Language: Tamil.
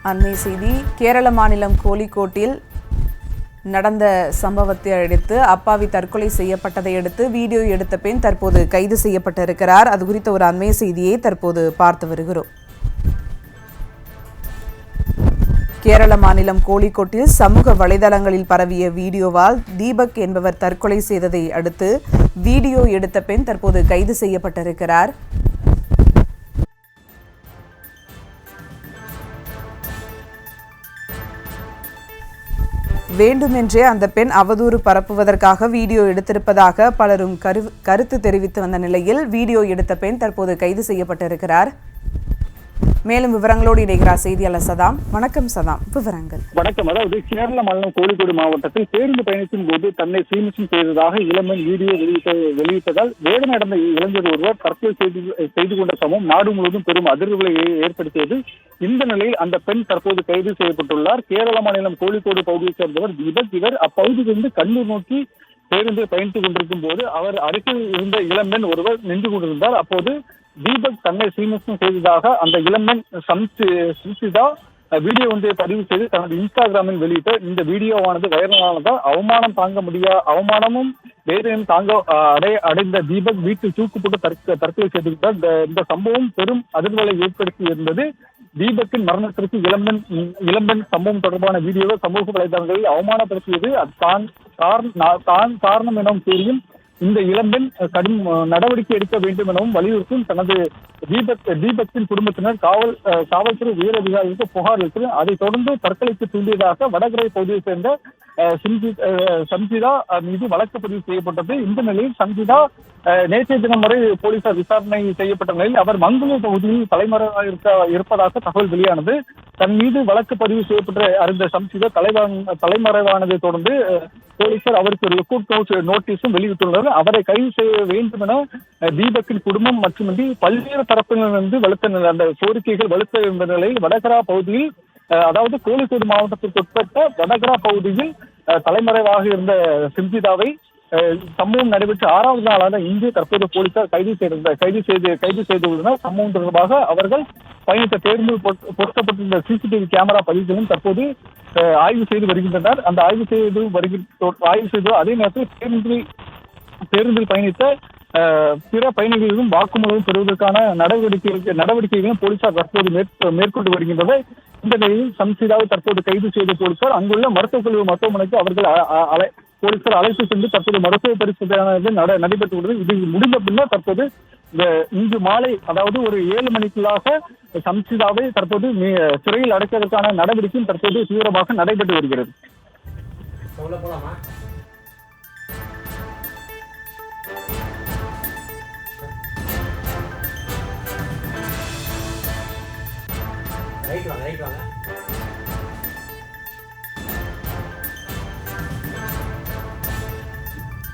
அண்மை செய்தி. கேரள மாநிலம் கோழிக்கோட்டில் நடந்த சம்பவத்தை அடுத்து அப்பாவி தற்கொலை செய்யப்பட்டதை அடுத்து வீடியோ எடுத்த பெண் தற்போது கைது செய்யப்பட்டிருக்கிறார். அது குறித்த ஒரு அண்மை செய்தியை தற்போது பார்த்து வருகிறோம். கேரள மாநிலம் கோழிக்கோட்டில் சமூக வலைதளங்களில் பரவிய வீடியோவால் தீபக் என்பவர் தற்கொலை செய்ததை அடுத்து வீடியோ எடுத்த பெண் தற்போது கைது செய்யப்பட்டிருக்கிறார். வேண்டுமென்றே அந்த பெண் அவதூறு பரப்புவதற்காக வீடியோ எடுத்திருப்பதாக பலரும் கருத்து தெரிவித்து வந்த நிலையில் வீடியோ எடுத்த பெண் தற்போது கைது செய்யப்பட்டிருக்கிறார். மேலும் விவரங்களோடு இணைகிறார் செய்தியாளர் சதாம். வணக்கம் சதாம், விவரங்கள். வணக்கம். அதாவது கேரள மாநிலம் கோழிக்கோடு மாவட்டத்தில் பேருந்து பயணத்தின் போது தன்னை சீமிசம் செய்ததாக இளம்பெண் வீடியோ வெளியிட்டதால் வேதனை நடந்த இளைஞர் ஒருவர் தற்கொலை செய்து கொண்ட சம்பவம் நாடு முழுவதும் பெரும் அதிர்வுகளை ஏற்படுத்தியது. இந்த நிலையில் அந்த பெண் தற்போது கைது செய்யப்பட்டுள்ளார். கேரள மாநிலம் கோழிக்கோடு பகுதியைச் சேர்ந்தவர் தீபக். இவர் அப்பகுதியிலிருந்து கண்ணூர் நோக்கி பேருந்து பயணித்துக் கொண்டிருக்கும் போது அவர் அருகில் இருந்த இளம்பெண் ஒருவர் நின்று கொண்டிருந்தார். அப்போது தீபக் தன்னை சீமசம் செய்ததாக அந்த இளம்பெண் சம்சிதா வீடியோ ஒன்றை பதிவு செய்து தனது இன்ஸ்டாகிராமில் வெளியிட்ட இந்த வீடியோவானது வைரலானதால் அவமானமும் வேதனையும் தாங்க அடைந்த தீபக் வீட்டில் தூக்கு போட்டு தற்கொலை செய்துவிட்டார். இந்த சம்பவம் பெரும் அதிர்வலை ஏற்படுத்தி இருந்தது. தீபக்கின் மரணத்திற்கு இளம்பெண் சம்பவம் தொடர்பான வீடியோவை சமூக வலைதளங்களில் அவமானப்படுத்தியது. தான் காரணம் எனவும் கூறியும் இந்த இளம்பெண் கடும் நடவடிக்கை எடுக்க வேண்டும் எனவும் வலியுறுத்தும் தனது தீபக்கின் குடும்பத்தினர் காவல்துறை உயர் அதிகாரிகளுக்கு புகார் அளித்தது. அதைத் தொடர்ந்து தற்கொலைக்கு தூண்டியதாக வடகரை பகுதியைச் சேர்ந்த சம்சிதா மீது வழக்கு பதிவு செய்யப்பட்டது. இந்த நிலையில் சம்சிதா நேற்றைய தினம் வரை போலீசார் விசாரணை செய்யப்பட்ட நிலையில் அவர் மங்களூர் பகுதியில் தலைமறைவாக இருப்பதாக தகவல் வெளியானது. தன் மீது வழக்கு பதிவு செய்யப்பட்ட அறிந்த சம்சிதா தலைமறைவானதை தொடர்ந்து போலீசார் அவருக்கு ஒரு லுக்அவுட் நோட்டீஸும் வெளியிட்டுள்ளனர். அவரை கைது செய்ய வேண்டும் என தீபக்கின் குடும்பம் மட்டுமின்றி பல்வேறு தரப்பினரிலிருந்து அந்த கோரிக்கைகள் வலுத்த இருந்த நிலையில் வடகரா பகுதியில், அதாவது கோழிக்கோடு மாவட்டத்திற்கு உட்பட்ட வடகரா பகுதியில் தலைமறைவாக இருந்த சம்சிதாவை சம்பவம் நடைபெற்ற 6வது நாளான இன்று தற்போது போலீசார் கைது செய்துள்ளனர். சம்பவம் தொடர்பாக அவர்கள் பயணித்த பேருந்து பொருத்தப்பட்டிருந்த சிசிடிவி கேமரா பதிவுகளும் தற்போது ஆய்வு செய்து வருகின்றனர். அந்த ஆய்வு செய்து அதே நேரத்தில் பேருந்தில் பயணித்த பிற பயணிகளிலும் வாக்குமூலம் பெறுவதற்கான நடவடிக்கைகளும் போலீசார் தற்போது மேற்கொண்டு வருகின்றனர். இந்த நிலையில் சம்சிதாவை தற்போது கைது செய்த போலீசார் அங்குள்ள மருத்துவக் கல்லூரி மருத்துவமனைக்கு அவர்கள் போலீசார் அழைத்து சென்று தற்போது மருத்துவ பரிசோதனை நடைபெற்றுள்ளது. இது முடிந்த பின்னர் தற்போது இன்று மாலை, அதாவது ஒரு 7 மணிக்குள்ளாக சம்சிதாவை தற்போது சிறையில் அடைப்பதற்கான நடவடிக்கையும் தற்போது தீவிரமாக நடைபெற்று வருகிறது. ரைட் வாங்க